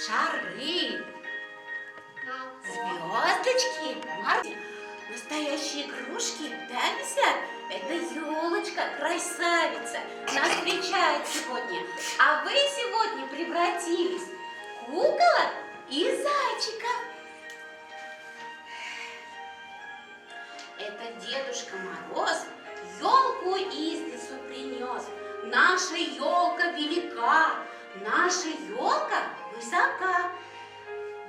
шары, звездочки, настоящие игрушки, да, висят? Это елочка, красавица, нас встречает сегодня. А вы сегодня превратились в куколок и зайчиков. Это Дедушка Мороз елку из лесу принес. Наша елка велика, наша елка высока,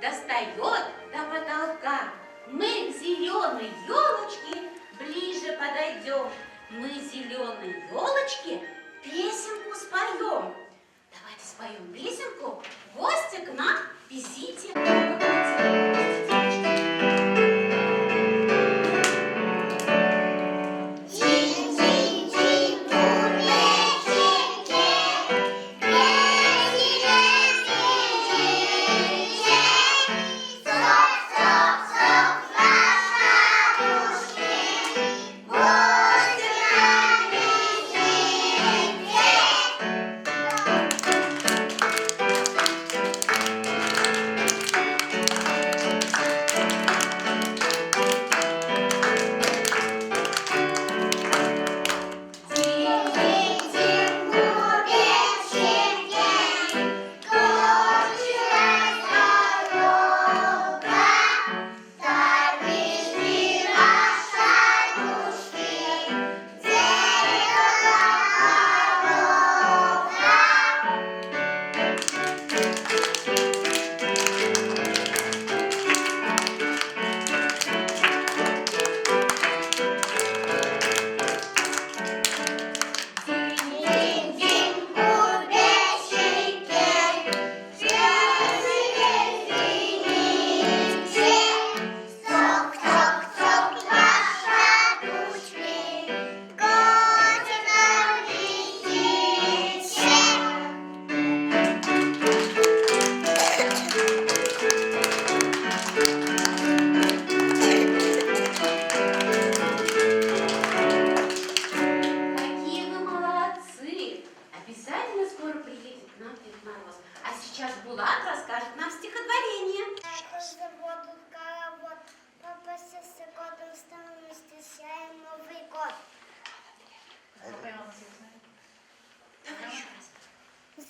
достает до потолка. Мы к зеленой елочке ближе подойдем. Мы зеленой елочке песенку споем. Давайте споем песенку. Гости к нам везите.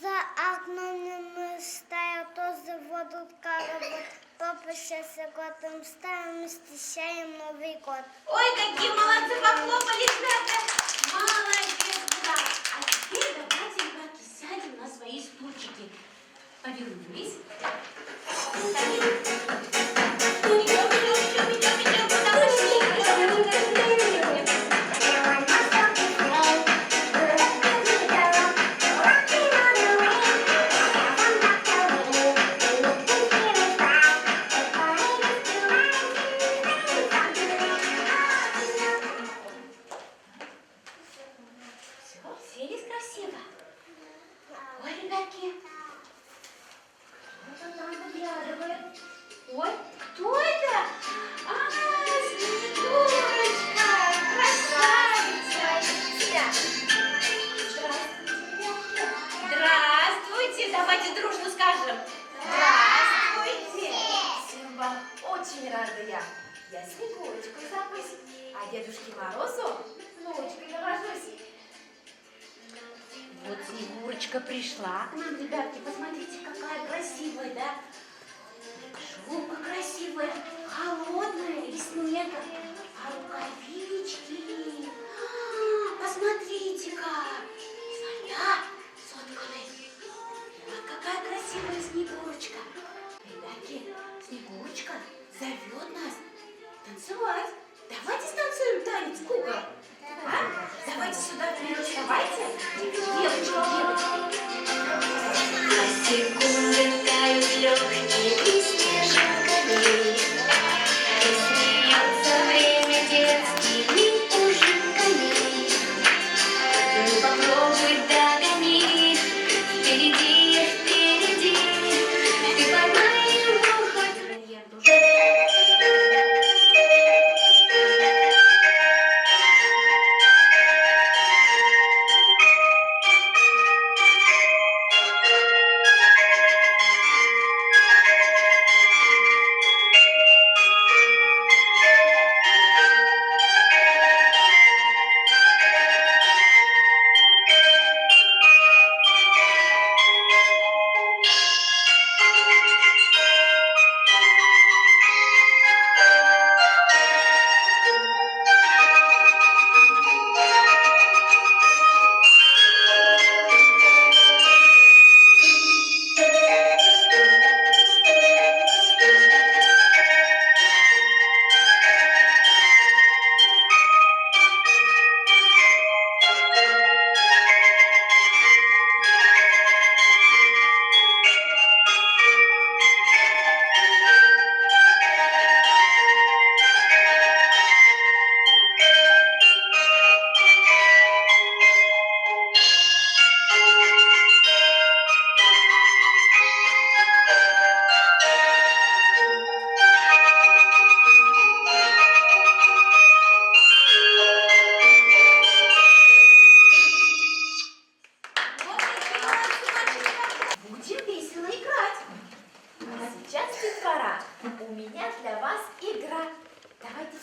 За окном стоят тоже воду коровод. Папа сейчас годом ставим, встречаем Новый год. Ой, какие молодцы, похлопали, ребята. Молодец, да. А теперь давайте, ребятки, сядем на свои стульчики. Повернулись. Селись красиво. Ой, ребятки. Кто-то там выглядывает. Ой, кто это? А, Снегурочка, красавица. Здравствуйте. Давайте дружно скажем. Здравствуйте. Всем вам очень рада я. Я Снегурочку зовусь, а Дедушке Морозу внучкой довожусь. Вот Снегурочка пришла к нам, ребятки, посмотрите, какая красивая, да? Шубка красивая, холодная, из снега, а рукавички. Посмотрите-ка, своя сотканная. Вот какая красивая Снегурочка. Ребятки, Снегурочка зовет нас танцевать. Давайте станцуем танец кукол. А? Давайте сюда вперед вставайте. Девочки. А секунды тают легкими снежинками, и смеется время детскими ужимками. Ну попробуй догони, впереди, впереди, ты поймай его хоть.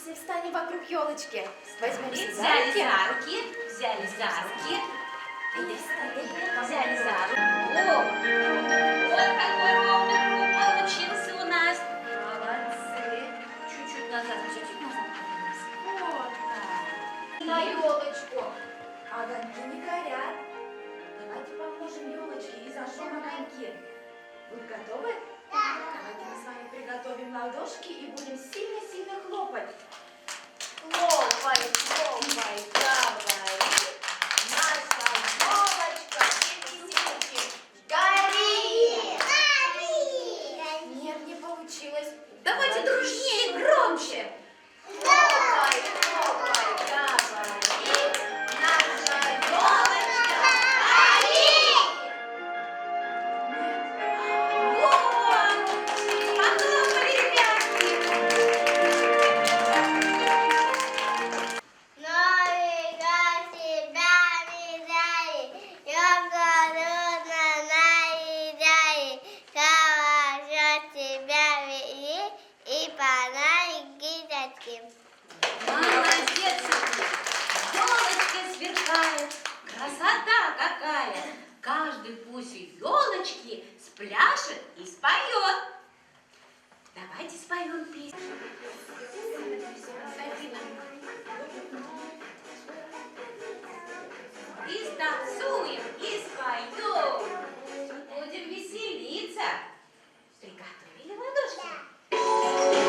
все встанем вокруг елочки. Возьмемся И за взяли руки. за руки, взяли за руки. Взяли за руки. О, вот какой ровный круг получился у нас. Молодцы. Чуть-чуть назад, чуть-чуть назад. Вот так. На елочку. Огоньки не горят. Давайте поможем елочке и зажжем огоньки. Вы готовы? Давайте мы с вами приготовим ладошки и будем сильно-сильно хлопать. Хлопай, хлопай, говори. Наша елочка, сиди-сиди, гори! Нет, не получилось. Давайте дружнее, громче. Хлопай, хлопай, говори. Наша елочка, гори! Вот! Похлопали, ребятки. Молодец, елочка сверкает, красота какая! Каждый пусть елочки спляшет и споет. Давайте споем песню. И станцуем, и споем. Будем веселиться. Приготовили ладошки?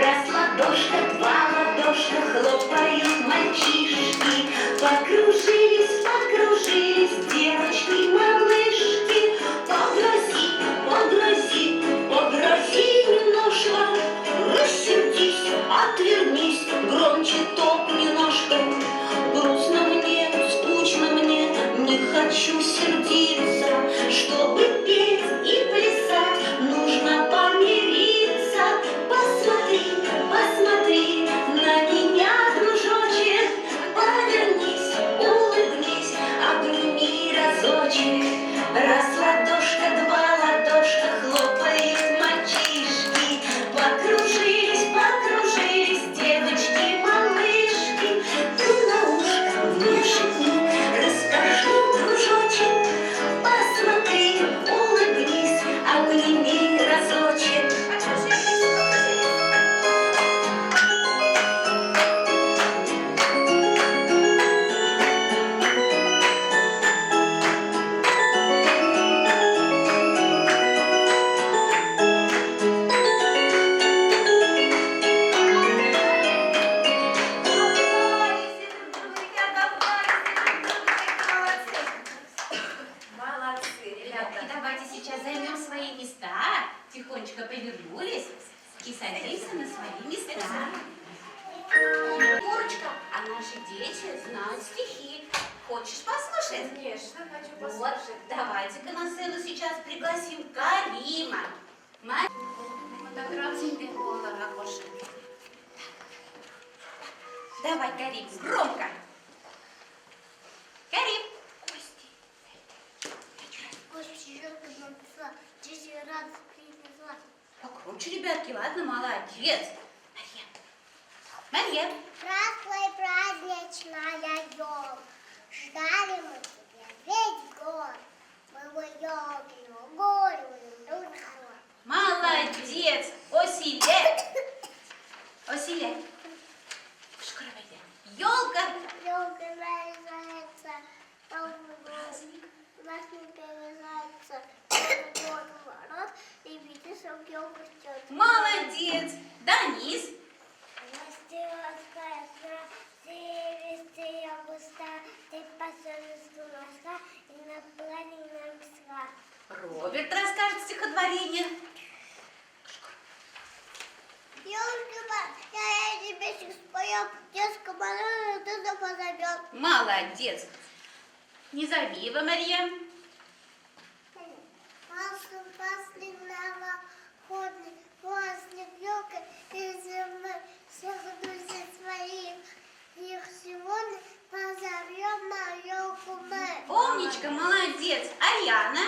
Раз ладошка, два ладошка, хлопают мальчишки. Покружились, покружились девочки, малышки. Погрози, погрози, погрози немножко. Рассердись, отвернись, громче топни ножкой. Грустно мне, скучно мне, не хочу сердиться. Чтобы петь и плясать, нужно помириться. Посмотри, посмотри на меня, дружочек. Повернись, улыбнись, обними разочек. Раз ладошка, два ладошка, хлопают мальчишки. Покружились, покружились девочки, малышки. Ты на ушко мне шепни, расскажи, дружочек. Посмотри, улыбнись, обними разочек. Молодцы, Ребятки, ребята. давайте сейчас займем свои места. Тихонечко повернулись и садимся на свои места. Егорочка, а наши дети знают стихи. Хочешь послушать? Конечно, хочу Вот, послушать. давайте-ка на сцену сейчас пригласим Карима. Так разинь голову, Акоша. Давай, Карим, громко. Карим. Покруче, ребятки, ладно, молодец. Марья. Здравствуй, праздничная елка. Ждали мы тебя весь год. Мы елки угорим, Молодец. Осиле. Осиле. Елка. елка наряжается, праздник. Нас не перерезается, ворот, и видишь, елку ждет. Молодец. Данис. Мастерская сервисная густа, ты посольству носка и на плане на миска. Роберт расскажет стихотворение. Ёлки-ба, я тебе сейчас спою, детская малая, ты позовет. Молодец. Не зови его, Марья. После новогодний праздник елка, и зимы всех друзей своих. Их сегодня позовем на елку мы. Умничка, молодец. Ариана.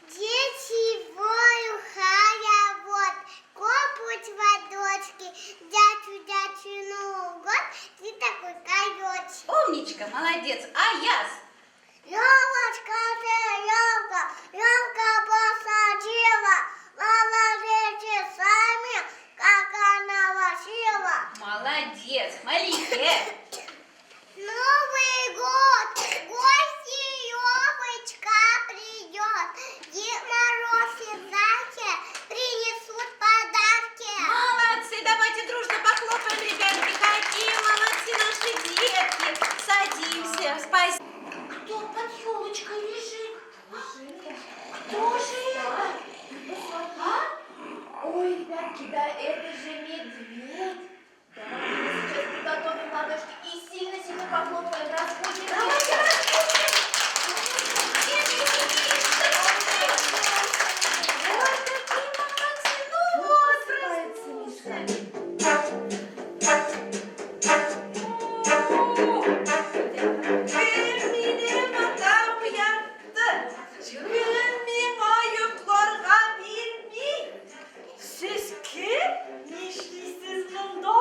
Дети воют, хая Умничка, молодец. Аяс. Елочка ты, елка, елка посадила, молодцы сами, как она лосила. Молодец. Малике. Новый год, гости елочка придет, Дед Мороз и Зайки принесут подарки. Молодцы. Давайте дружно похлопаем, ребятки. Какие молодцы наши детки. Садимся. Спасибо. Кто под елочкой лежит? Кто же это? А? Ой, ребятки, да это же медведь. Давайте мы сейчас приготовим ладошки и сильно-сильно похлопаем, разбудим. Давайте разбудим. Ой, какие молодцы. Ну вот, разбудим. Bilmem adam yattı, bilmem ayıplarga bilmem. Siz kim? Nişlisiniz bunda?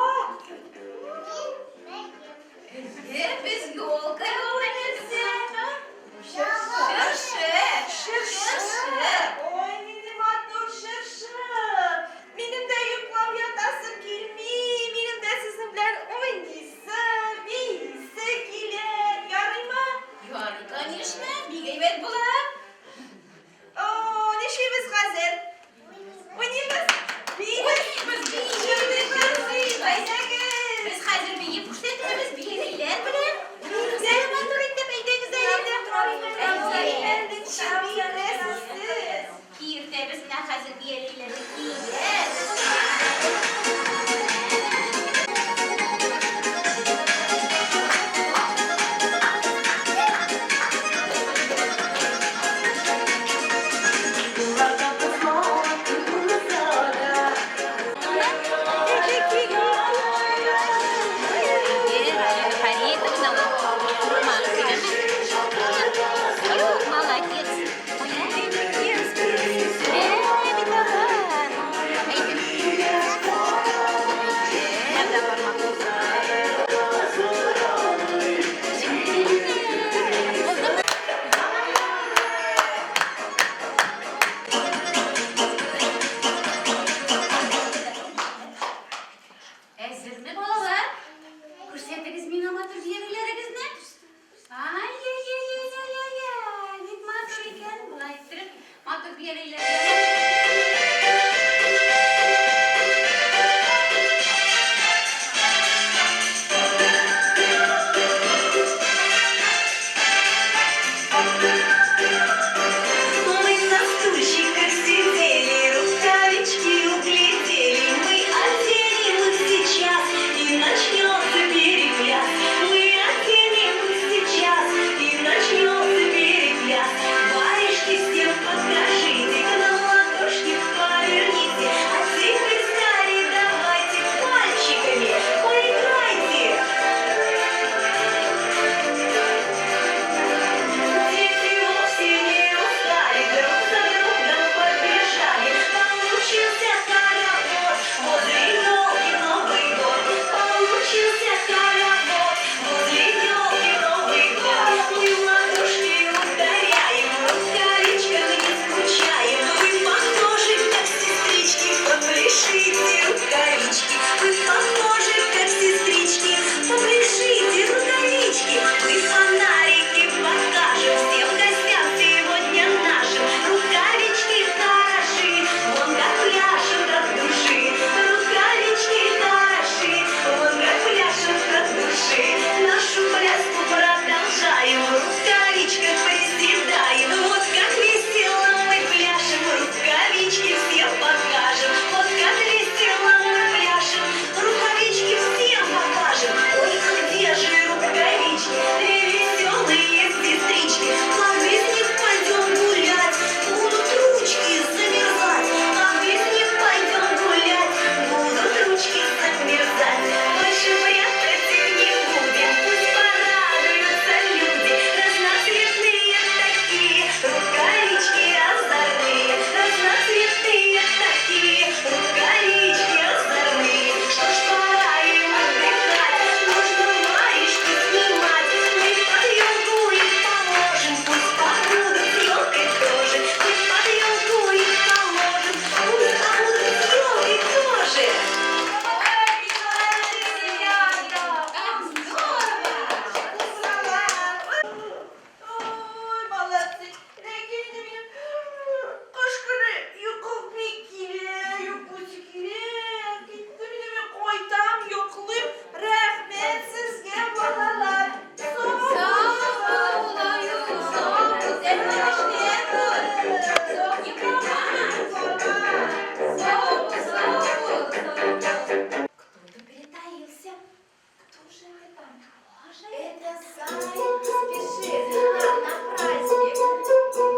плясать, спешит на праздник.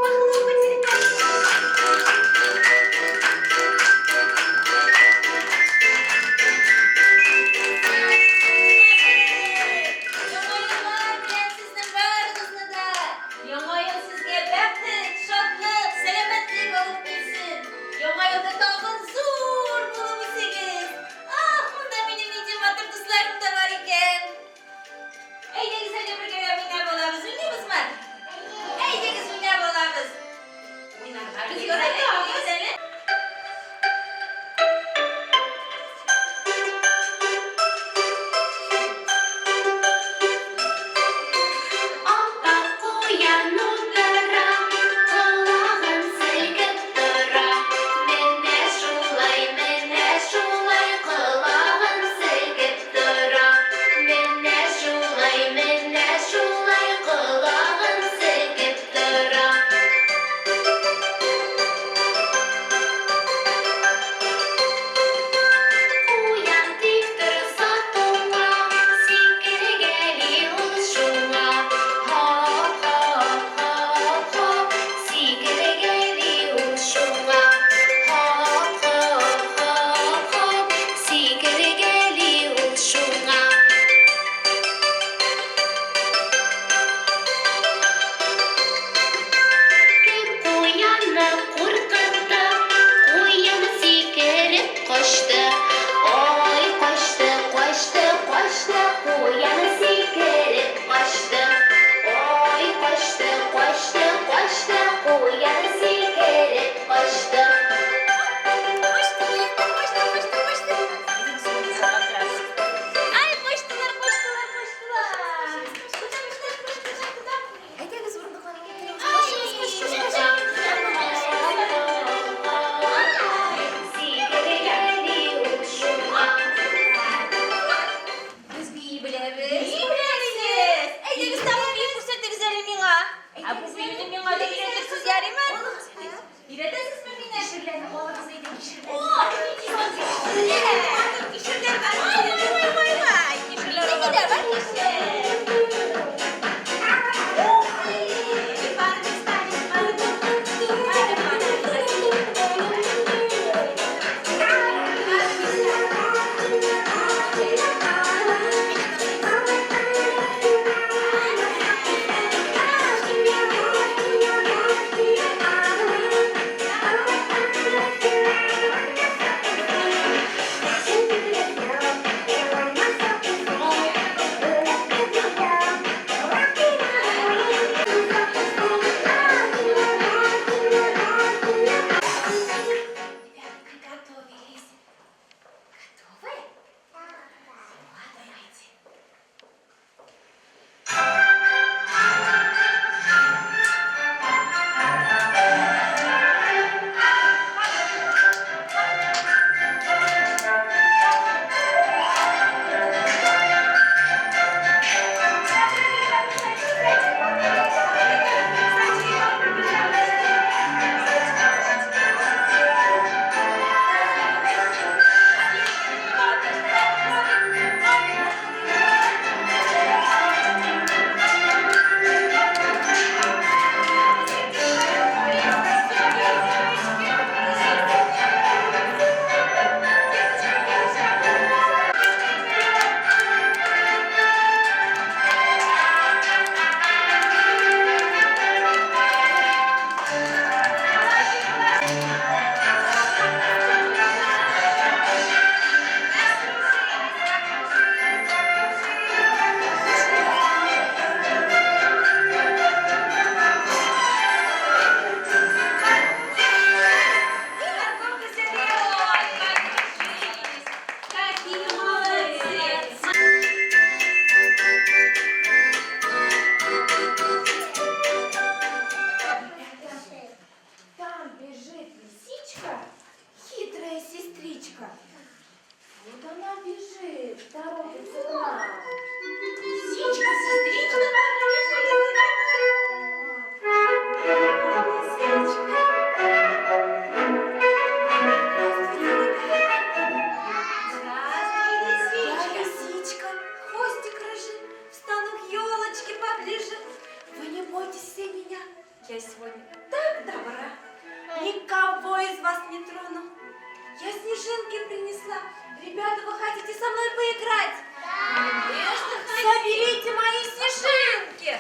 Похлопайте Яңа-еллар белән сезне барыгызны да. Яңа ел сезгә бәхет, шатлык, сәламәтлек алып килсен. Яңа елда тагын зур булып үсегез. Монда минем нинди матур дусларым да бар икән. Әйдәгез әле бергә мин поближе. Вы не бойтесь все меня. Я сегодня так добра. Никого из вас не трону. Я снежинки принесла. Ребята, вы хотите со мной поиграть? Конечно, Соберите мои снежинки.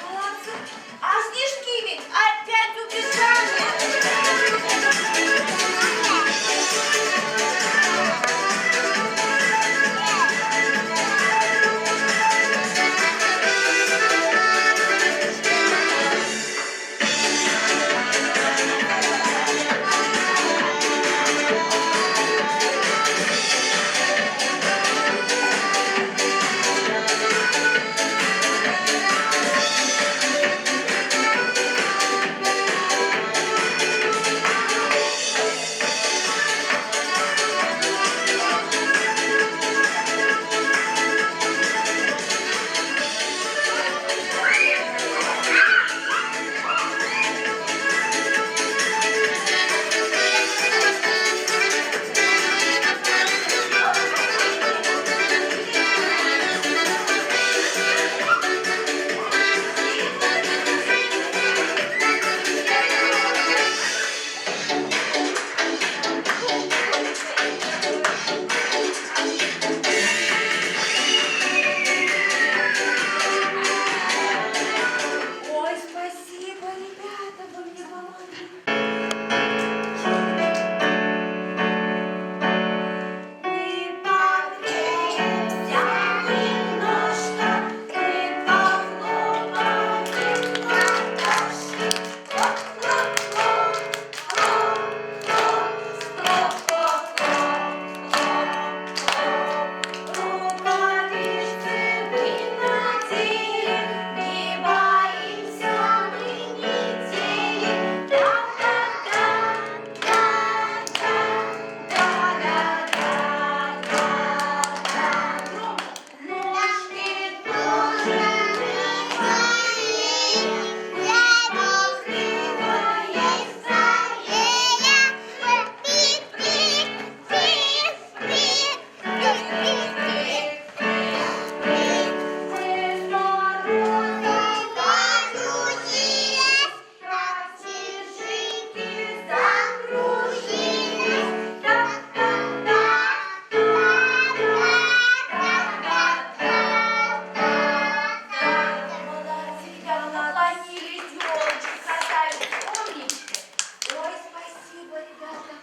Молодцы. А снежки ведь опять убежали. Ой, спасибо, ребята, вы мне помогли. Мы погреемся немножко, мы похлопаем в ладоши. Хлоп-хлоп-хлоп, хлоп-хлоп, хлоп-хлоп-хлоп. Рукавицы мы надели, не боимся мы метели. Ножки тоже мы свои, прямо крыло есть скорее. Мы с морозом подружились, как снежинки закружились. Молодцы, ребята, наклонились, елочки катают. Умнички. Ой, спасибо, ребята.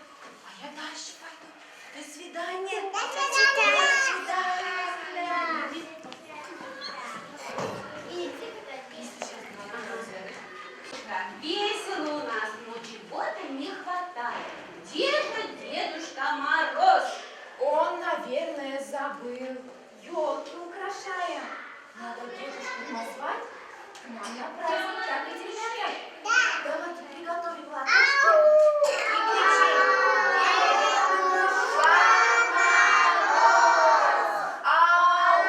А я дальше пойду. До свидания. До свидания. Как весело у нас, но чего-то не хватает. Где же Дедушка Мороз? Он, наверное, забыл. Ёлки украшаем. Надо дедушку назвать к нам на праздник. Так ведь, ребята? Давайте приготовим ладошки и кричим: Дедушка Мороз! Ау!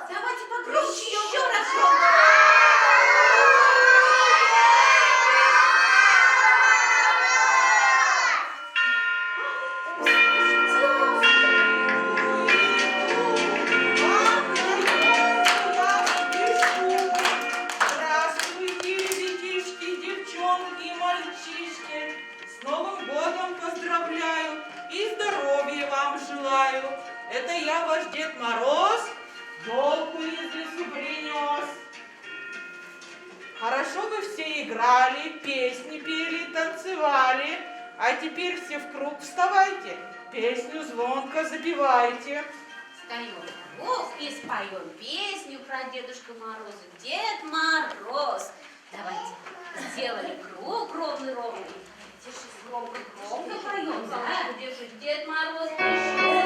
Давайте погромче, еще раз громко. Здравствуйте, ребятишки, девчонки и мальчишки. С Новым годом поздравляю и здоровья вам желаю. Это я, ваш Дед Мороз, елку из лесу принес. Хорошо вы все играли, песни пели, танцевали. А теперь все в круг вставайте, песню звонко запевайте. Встаем в круг и споем песню про Дедушку Мороза. Дед Мороз. Давайте сделали круг ровный-ровный. Давайте же громко-громко поем. Да? Где же Дед Мороз пришел?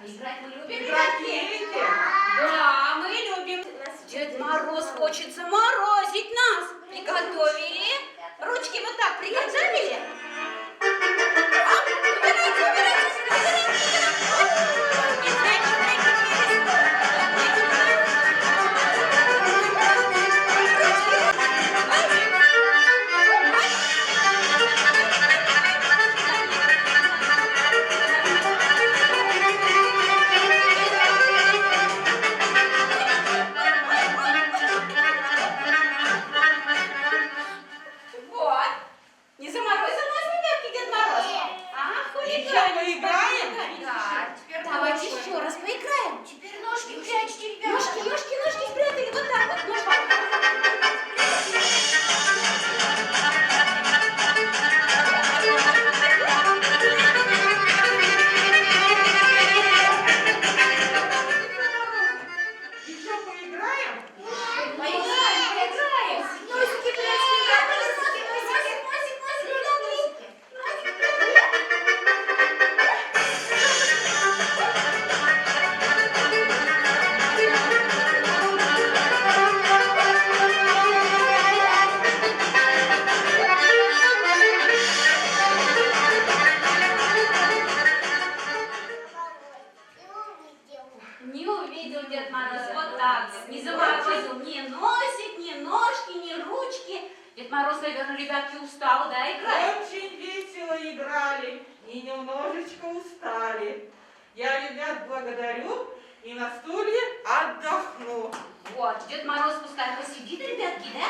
Играть мы любим, Играть ребятки? любите? Да, мы любим. Дед Мороз хочет заморозить нас. Приготовили? Ручки вот так приготовили? Убирайте, убирайте, вот. Не заморозил нас, ребятки, Дед Мороз? Еще мы играем? Да. Давайте еще раз поиграем. Теперь ножки прячьте, ребята. Ножки, ножки, ножки спрятали. Вот так вот. Ножки. Еще поиграем? Поиграем, поиграем. Носики прячьте, ребята. Носик, носик, ребята. Не увидел Дед Мороз. Вот так. Не заморозил ни носик, ни ножки, ни ручки. Дед Мороз, наверное, ребятки, устал, да, играть? Очень весело играли и немножечко устали. Я ребят благодарю и на стулья отдохну. Вот, Дед Мороз пускай посидит, ребятки, да?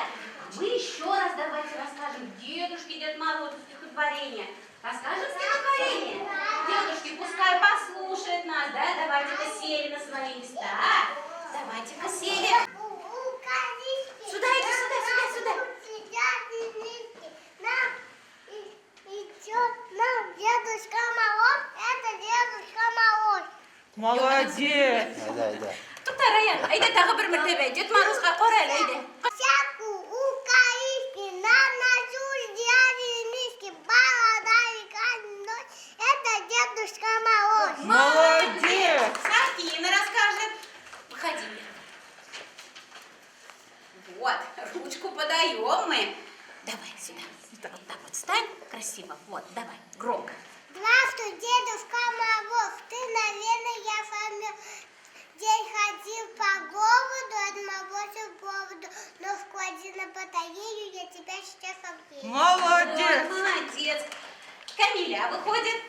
Мы еще раз давайте расскажем дедушке Дед Морозу стихотворение. Расскажем стихотворение? Дедушки, пускай послушает нас, да? Давайте-ка сели на свои места. Давайте-ка сели. Сюда иди, сюда. Идет нам Дедушка Мороз, это Дедушка Мороз. Молодец! Тута, Раян, айда тағы бір мәртебе. Дед Морозға қарайлы, айда. Всяку укоризни, нам носу дяди низки, баладай каждый, это Дедушка Мороз. Молодец! Сахина расскажет. Выходи. Вот, ручку подаем мы. Давай сюда. Вот так вот стань красиво. Вот, давай, громко. Здравствуй, Дедушка Мороз, ты, наверное, я сам день ходил по городу, отморозил бороду, но склади на батарею, я тебя сейчас объеду. Молодец! Вот, молодец. Камиля выходит.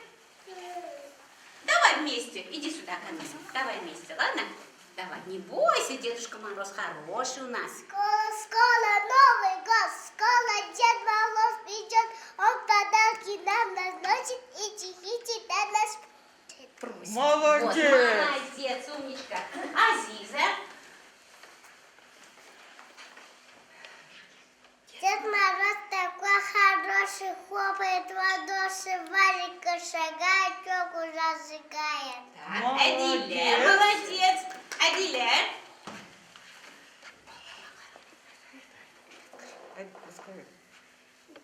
Давай вместе. Иди сюда, Камиля. Давай вместе, ладно? Давай, не бойся, Дедушка Мороз хороший у нас. Скоро Новый год, скоро Дед Мороз придет, он подарки нам разносит и стихи тебя нас Просит. Молодец. Вот, молодец, умничка. Азиза. Дед Мороз такой хороший, хлопает в ладоши, Валика шагает, елку зажигает. Так, Молодец. Адиля, молодец. Адиля.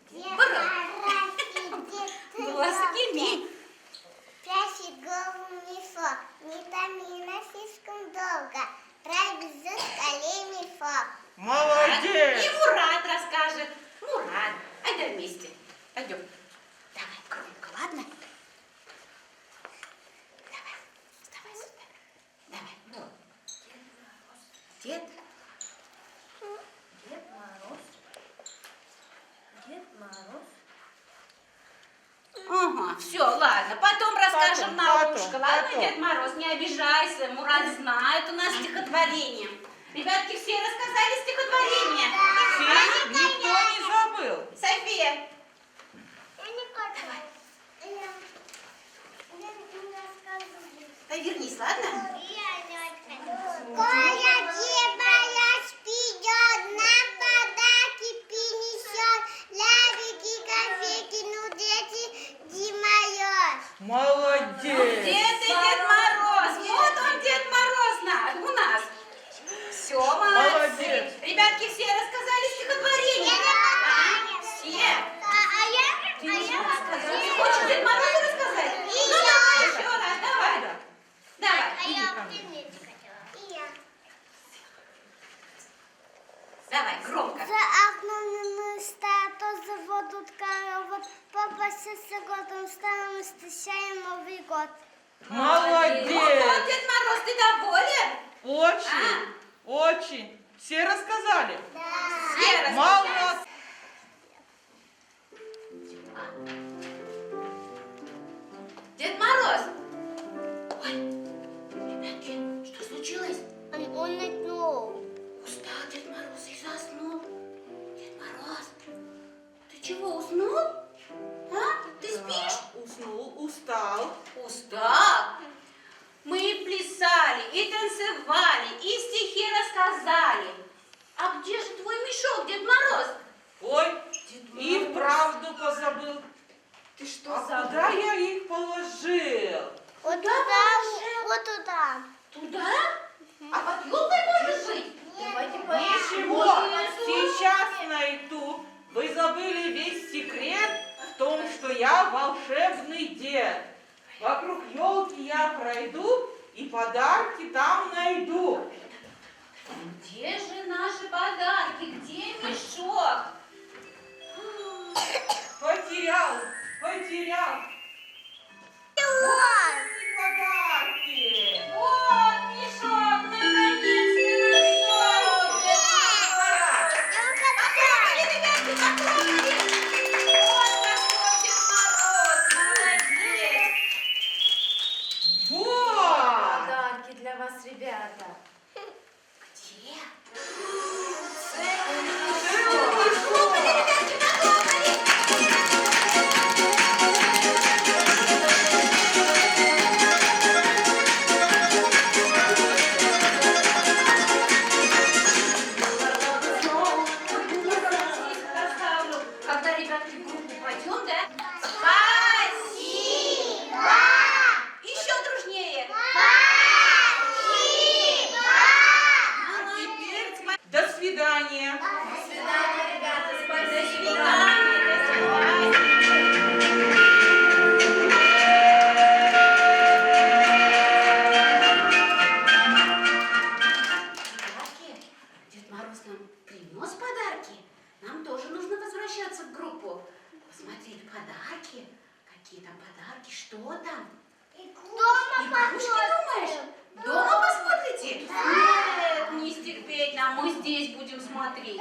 Дед Браво. Мороз сидит, Глазки. прячет голову в мешок, не томи на слишком долго, пробежит скале мешок. И Молодец! Мурат расскажет. Мурат. Айда вместе. Пойдем. Давай громко, ладно? Давай. Вставай сюда. Давай. Вот. Дед. Ага, все, ладно. Потом расскажем на ушко. Ладно, потом. Дед Мороз, не обижайся. Мурат знает у нас стихотворение. Ребятки, все рассказали стихотворение? Все, никто не забыл. София. Я не хочу. Я не рассказываю. Повернись, ладно? Коля Дебая спидет, на подарки принесет, лавики, конфети, ну дети, Димайос. Молодец! Где ты, Дед Мороз? Вот он, Дед Мороз у нас. Все, молодцы. Молодец. Ребятки, все рассказали стихотворение? Все. Ты не рассказала. Ты хочешь Дед Морозу рассказать? Ну, давай еще раз, давай. Да, год. Молодец! Вот, Дед Мороз, ты доволен? Очень, очень. Все рассказали? Все рассказали. Молодцы! Дед Мороз! Ой, ребятки, что случилось? Он уснул. Устал Дед Мороз и заснул. Дед Мороз, ты чего, уснул? А? Ты спишь? Уснул, устал. Устал? Мы и плясали, и танцевали, и стихи рассказали. А где же твой мешок, Дед Мороз? Ой, и вправду позабыл. Ты что А забыл? куда я их положил? Вот туда, вот туда. Туда? А под елкой может быть? Давайте Ничего, сейчас найду. Вы забыли весь секрет в том, что я волшебный дед. Вокруг елки я пройду и подарки там найду. Где же наши подарки? Где мешок? Потерял. Вот. Подарки. Вот мешок, наконец-то нашел! Ребятки, похлопали! Вот какой Дед Мороз! Молодец! Вот. Подарки для вас, ребята. Где? Когда, ребятки, в группу пойдем, да? Спасибо! Еще дружнее! А теперь До свидания. До свидания, ребята. до Спасибо. свидания, до свидания. Подарки? Дед Мороз нам принес подарки. Нам тоже нужно возвращаться в группу. Посмотреть подарки. Какие там подарки, что там? Игрушки, думаешь? Дома посмотрите? Нет, не стекпеть нам, мы здесь будем смотреть.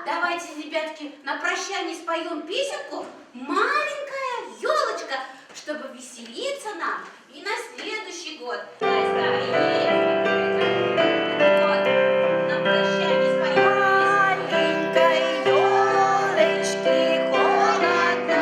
Давайте, ребятки, на прощание споем песенку «Маленькая елочка», чтобы веселиться нам и на следующий год. Вот, на прощание споем Маленькой елочки холодно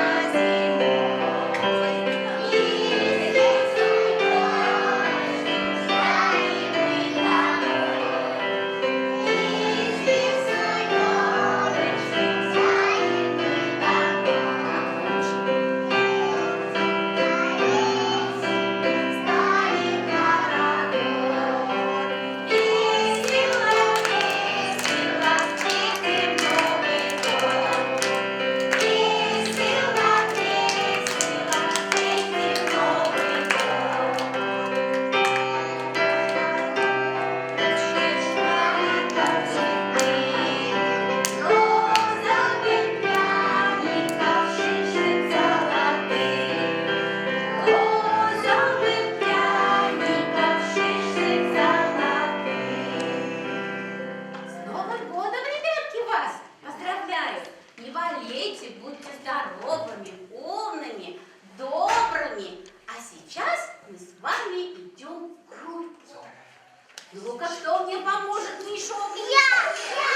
С Новым годом, ребятки, вас! Поздравляю! Не болейте, будьте здоровыми, умными, добрыми. А сейчас мы с вами идем в группу. Ну-ка, кто мне поможет, мешок? Я!